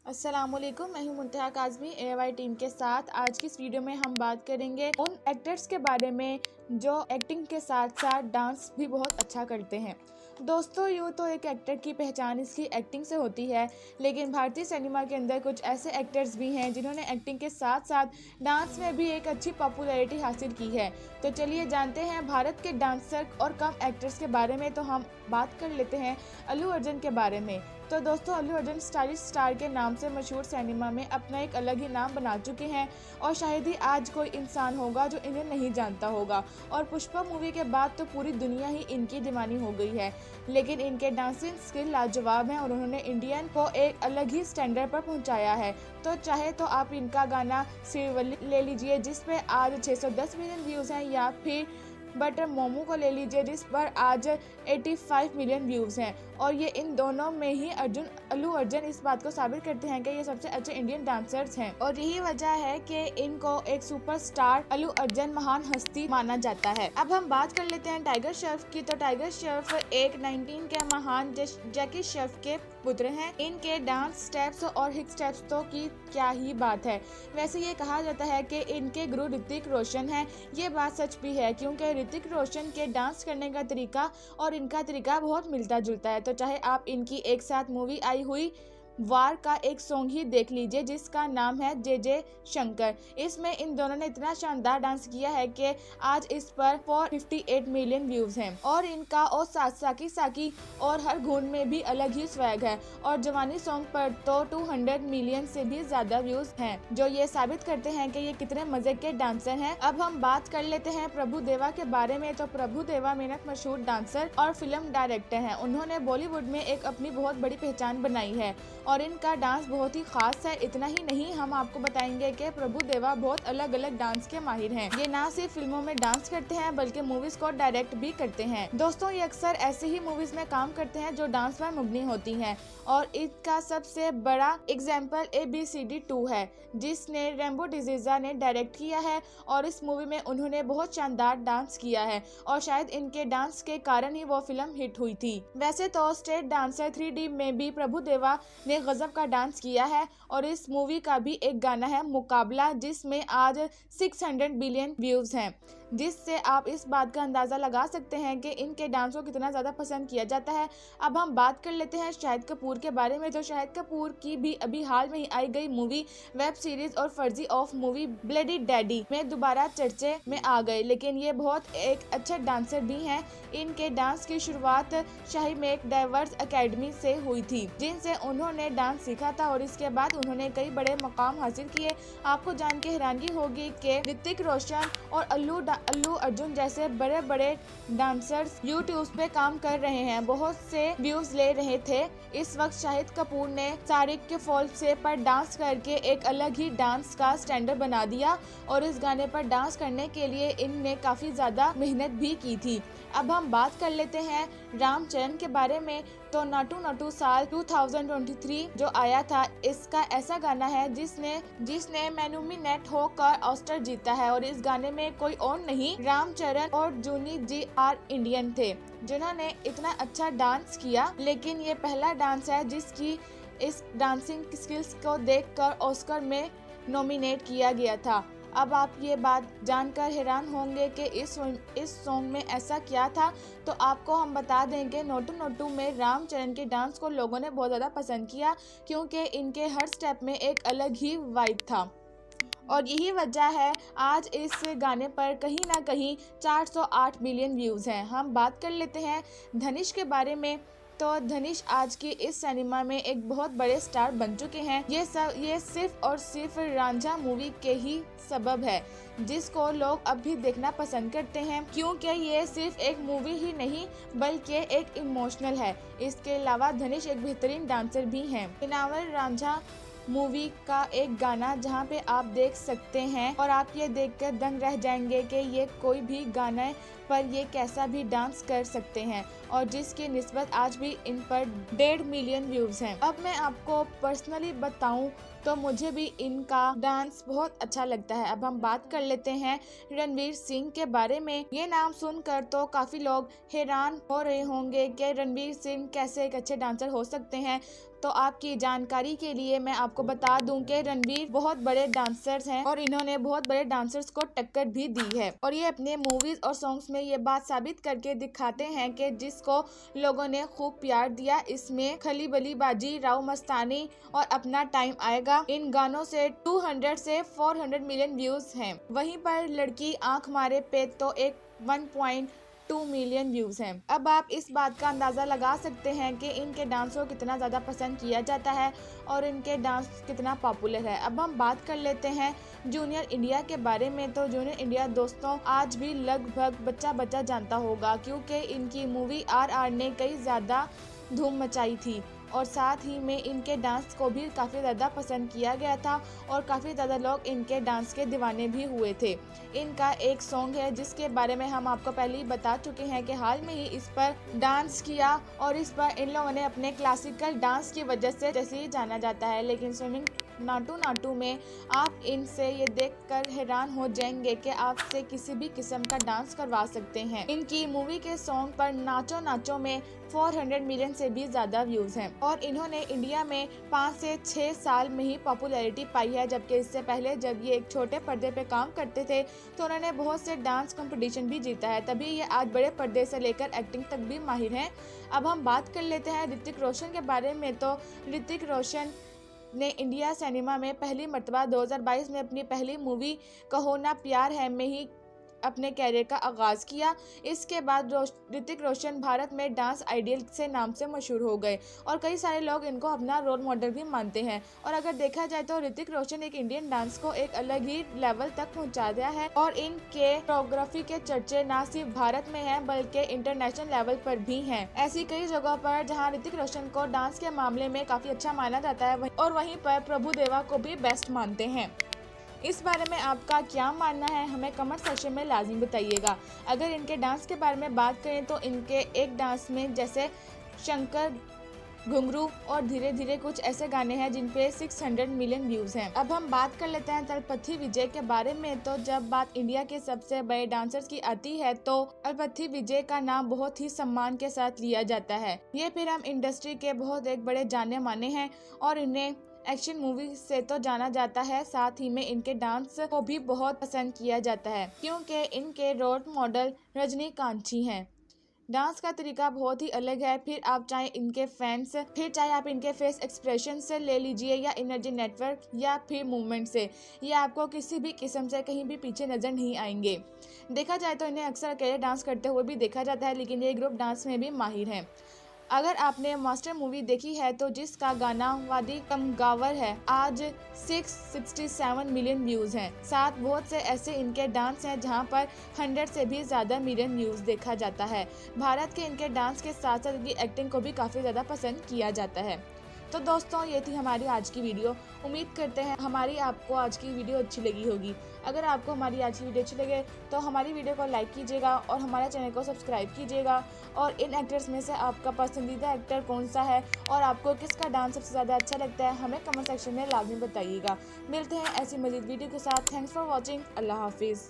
अस्सलामुअलैकुम, मैं हूं मुंतहा काज़मी AY टीम के साथ। आज की इस वीडियो में हम बात करेंगे उन एक्टर्स के बारे में जो एक्टिंग के साथ साथ डांस भी बहुत अच्छा करते हैं। दोस्तों, यूँ तो एक एक्टर की पहचान इसकी एक्टिंग से होती है, लेकिन भारतीय सिनेमा के अंदर कुछ ऐसे एक्टर्स भी हैं जिन्होंने एक्टिंग के साथ साथ डांस में भी एक अच्छी पॉपुलैरिटी हासिल की है। तो चलिए जानते हैं भारत के डांसर और कम एक्टर्स के बारे में। तो हम बात कर लेते हैं अल्लू अर्जुन के बारे में। तो दोस्तों, अल्लू अर्जुन स्टाइलिश स्टार के नाम से मशहूर सिनेमा में अपना एक अलग ही नाम बना चुके हैं और शायद ही आज कोई इंसान होगा जो इन्हें नहीं जानता होगा। और पुष्पा मूवी के बाद तो पूरी दुनिया ही इनकी दीवानी हो गई है। लेकिन इनके डांसिंग स्किल लाजवाब हैं और उन्होंने इंडियन को एक अलग ही स्टैंडर्ड पर पहुंचाया है। तो चाहे तो आप इनका गाना सिरवली ले लीजिए जिस पे आज 610 मिलियन व्यूज़ हैं, या फिर बटर मोमो को ले लीजिए जिस पर आज 85 मिलियन व्यूज़ हैं। और ये इन दोनों में ही अल्लू अर्जुन इस बात को साबित करते हैं कि ये सबसे अच्छे इंडियन डांसर्स हैं। और यही वजह है कि इनको एक सुपरस्टार अल्लू अर्जुन महान हस्ती माना जाता है। अब हम बात कर लेते हैं टाइगर श्रॉफ की। तो टाइगर श्रॉफ एक 19 के महान जैकी श्रॉफ के पुत्र हैं। इनके डांस स्टेप्स और हिप स्टेप्स तो की क्या ही बात है। वैसे ये कहा जाता है कि इनके गुरु ऋतिक रोशन हैं। ये बात सच भी है, क्योंकि ऋतिक रोशन के डांस करने का तरीका और इनका तरीका बहुत मिलता जुलता है। तो चाहे आप इनकी एक साथ मूवी आई हुई वार का एक सॉन्ग ही देख लीजिए जिसका नाम है जे जे शंकर। इसमें इन दोनों ने इतना शानदार डांस किया है कि आज इस पर 458 मिलियन व्यूज हैं। और इनका और साकी साकी और हर घून में भी अलग ही स्वैग है। और जवानी सॉन्ग पर तो 200 मिलियन से भी ज्यादा व्यूज हैं, जो ये साबित करते हैं कि ये कितने मजे के डांसर हैं। अब हम बात कर लेते हैं प्रभु देवा के बारे में। तो प्रभु देवा मेहनत मशहूर डांसर और फिल्म डायरेक्टर हैं। उन्होंने बॉलीवुड में एक अपनी बहुत बड़ी पहचान बनाई है और इनका डांस बहुत ही खास है। इतना ही नहीं, हम आपको बताएंगे कि प्रभु देवा बहुत अलग अलग डांस के माहिर हैं। ये ना सिर्फ फिल्मों में डांस करते हैं बल्कि मूवीज को डायरेक्ट भी करते हैं। दोस्तों, ये अक्सर ऐसे ही मूवीज में काम करते हैं जो डांस पर मबनी होती हैं। और इसका सबसे बड़ा एग्जाम्पल ABCD 2 है, जिसने रेम्बो डिजीजा ने डायरेक्ट किया है। और इस मूवी में उन्होंने बहुत शानदार डांस किया है और शायद इनके डांस के कारण ही वो फिल्म हिट हुई थी। वैसे तो स्टेट डांसर 3D में भी प्रभु देवा ने गजब का डांस किया है। और इस मूवी का भी एक गाना है मुकाबला, जिसमें आज 600 बिलियन व्यूज हैं, जिससे आप इस बात का अंदाजा लगा सकते हैं कि इनके डांस को कितना ज्यादा पसंद किया जाता है। अब हम बात कर लेते हैं शाहिद कपूर के बारे में। तो शाहिद कपूर की भी अभी हाल में ही आई गई मूवी वेब सीरीज और फर्जी ऑफ मूवी ब्लडी डैडी में दोबारा चर्चे में आ गए। लेकिन ये बहुत एक अच्छे डांसर भी हैं। इनके डांस की शुरुआत शाही मेक डाइवर्स अकेडमी से हुई थी, जिनसे उन्होंने डांस सीखा था और इसके बाद उन्होंने कई बड़े मकाम हासिल किए। आपको जान के हैरानगी होगी कि ऋतिक रोशन और अल्लू अर्जुन जैसे बड़े बड़े डांसर्स यूट्यूब पे काम कर रहे हैं, बहुत से व्यूज ले रहे थे। इस वक्त शाहिद कपूर ने सारिक के फॉल से पर डांस करके एक अलग ही डांस का स्टैंडर्ड बना दिया और इस गाने पर डांस करने के लिए इनने काफी ज्यादा मेहनत भी की थी। अब हम बात कर लेते हैं रामचरण के बारे में। तो नाटू नाटू साल 2023 जो आया था, इसका ऐसा गाना है जिसने नॉमिनेट होकर ऑस्कर जीता है। और इस गाने में कोई और नहीं, रामचरण और जूनी जी आर इंडियन थे जिन्होंने इतना अच्छा डांस किया। लेकिन ये पहला डांस है जिसकी इस डांसिंग स्किल्स को देखकर ऑस्कर में नॉमिनेट किया गया था। अब आप ये बात जानकर हैरान होंगे कि इस सॉन्ग में ऐसा क्या था। तो आपको हम बता देंगे, नोटू नोटू में रामचरण के डांस को लोगों ने बहुत ज़्यादा पसंद किया, क्योंकि इनके हर स्टेप में एक अलग ही वाइब था। और यही वजह है आज इस गाने पर कहीं ना कहीं 408 मिलियन व्यूज़ हैं। हम बात कर लेते हैं धनिष के बारे में। तो धनिष आज की इस सिनेमा में एक बहुत बड़े स्टार बन चुके हैं। ये सिर्फ और सिर्फ रांझा मूवी के ही सबब है, जिसको लोग अब भी देखना पसंद करते हैं, क्योंकि ये सिर्फ एक मूवी ही नहीं बल्कि एक इमोशनल है। इसके अलावा धनिष एक बेहतरीन डांसर भी हैं। इनावर रांझा मूवी का एक गाना जहां पे आप देख सकते हैं और आप ये देखकर दंग रह जाएंगे कि ये कोई भी गाने पर ये कैसा भी डांस कर सकते हैं, और जिसकी निस्बत आज भी इन पर 1.5 मिलियन व्यूज हैं। अब मैं आपको पर्सनली बताऊं तो मुझे भी इनका डांस बहुत अच्छा लगता है। अब हम बात कर लेते हैं रणवीर सिंह के बारे में। ये नाम सुनकर तो काफ़ी लोग हैरान हो रहे होंगे कि रणवीर सिंह कैसे एक अच्छे डांसर हो सकते हैं। तो आपकी जानकारी के लिए मैं आपको बता दूं कि रणवीर बहुत बड़े डांसर्स हैं और इन्होंने बहुत बड़े डांसर्स को टक्कर भी दी है और ये अपने मूवीज और सॉन्ग्स में ये बात साबित करके दिखाते हैं कि जिसको लोगों ने खूब प्यार दिया, इसमें खली बली बाजी, राव मस्तानी और अपना टाइम आएगा, इन गानों से 200 से 400 मिलियन व्यूज हैं। वहीं पर लड़की आंख मारे पे तो एक 1.2 मिलियन व्यूज हैं। अब आप इस बात का अंदाजा लगा सकते हैं कि इनके डांस को कितना ज्यादा पसंद किया जाता है और इनके डांस कितना पॉपुलर है। अब हम बात कर लेते हैं जूनियर इंडिया के बारे में। तो जूनियर इंडिया दोस्तों आज भी लगभग बच्चा बच्चा जानता होगा, क्योंकि इनकी मूवी RR ने कई ज्यादा धूम मचाई थी और साथ ही में इनके डांस को भी काफ़ी ज़्यादा पसंद किया गया था और काफ़ी ज़्यादा लोग इनके डांस के दीवाने भी हुए थे। इनका एक सॉन्ग है जिसके बारे में हम आपको पहले ही बता चुके हैं कि हाल में ही इस पर डांस किया और इस पर इन लोगों ने अपने क्लासिकल डांस की वजह से जैसे ही जाना जाता है। लेकिन स्विमिंग नाटू नाटू में आप इनसे ये देखकर हैरान हो जाएंगे कि आपसे किसी भी किस्म का डांस करवा सकते हैं। इनकी मूवी के सॉन्ग पर नाचो नाचो में 400 मिलियन से भी ज्यादा व्यूज हैं और इन्होंने इंडिया में 5 से 6 साल में ही पॉपुलैरिटी पाई है, जबकि इससे पहले जब ये एक छोटे पर्दे पे काम करते थे तो उन्होंने बहुत से डांस कंपटीशन भी जीता है, तभी ये आज बड़े पर्दे से लेकर एक्टिंग तक भी माहिर हैं। अब हम बात कर लेते हैं ऋतिक रोशन के बारे में। तो ऋतिक रोशन ने इंडिया सिनेमा में पहली मर्तबा 2022 में अपनी पहली मूवी कहो ना प्यार है में ही अपने कैरियर का आगाज किया। इसके बाद ऋतिक रोशन भारत में डांस आइडियल से नाम से मशहूर हो गए और कई सारे लोग इनको अपना रोल मॉडल भी मानते हैं। और अगर देखा जाए तो ऋतिक रोशन एक इंडियन डांस को एक अलग ही लेवल तक पहुंचा दिया है और इनके कोरियोग्राफी के चर्चे न सिर्फ भारत में हैं बल्कि इंटरनेशनल लेवल पर भी हैं। ऐसी कई जगहों पर जहां ऋतिक रोशन को डांस के मामले में काफी अच्छा माना जाता है और वहीं पर प्रभुदेवा को भी बेस्ट मानते हैं। इस बारे में आपका क्या मानना है हमें कमेंट सेक्शन में लाजमी बताइएगा। अगर इनके डांस के बारे में बात करें तो इनके एक डांस में जैसे शंकर, घुंघरू और धीरे धीरे कुछ ऐसे गाने हैं जिन पे 600 मिलियन व्यूज हैं। अब हम बात कर लेते हैं तलपति विजय के बारे में। तो जब बात इंडिया के सबसे बड़े डांसर्स की आती है तो तलपति विजय का नाम बहुत ही सम्मान के साथ लिया जाता है। ये फिल्म इंडस्ट्री के बहुत एक बड़े जाने माने हैं और इन्हें एक्शन मूवी से तो जाना जाता है, साथ ही में इनके डांस को भी बहुत पसंद किया जाता है क्योंकि इनके रोल मॉडल रजनीकांत जी हैं। डांस का तरीका बहुत ही अलग है, फिर आप चाहे आप इनके फेस एक्सप्रेशन से ले लीजिए या एनर्जी नेटवर्क या फिर मूवमेंट से, ये आपको किसी भी किस्म से कहीं भी पीछे नजर नहीं आएंगे। देखा जाए तो इन्हें अक्सर अकेले डांस करते हुए भी देखा जाता है, लेकिन ये ग्रुप डांस में भी माहिर हैं। अगर आपने मास्टर मूवी देखी है तो जिसका गाना वादी कमगावर है आज 667 मिलियन व्यूज हैं। साथ बहुत से ऐसे इनके डांस हैं जहां पर 100 से भी ज्यादा मिलियन व्यूज देखा जाता है। भारत के इनके डांस के साथ साथ इनकी एक्टिंग को भी काफी ज्यादा पसंद किया जाता है। तो दोस्तों ये थी हमारी आज की वीडियो। उम्मीद करते हैं हमारी आपको आज की वीडियो अच्छी लगी होगी। अगर आपको हमारी आज की वीडियो अच्छी लगे तो हमारी वीडियो को लाइक कीजिएगा और हमारे चैनल को सब्सक्राइब कीजिएगा। और इन एक्टर्स में से आपका पसंदीदा एक्टर कौन सा है और आपको किसका डांस सबसे ज़्यादा अच्छा लगता है हमें कमेंट सेक्शन में लाजमी बताइएगा। मिलते हैं ऐसी मज़ीद वीडियो के साथ। Thanks for watching. अल्लाह हाफिज़।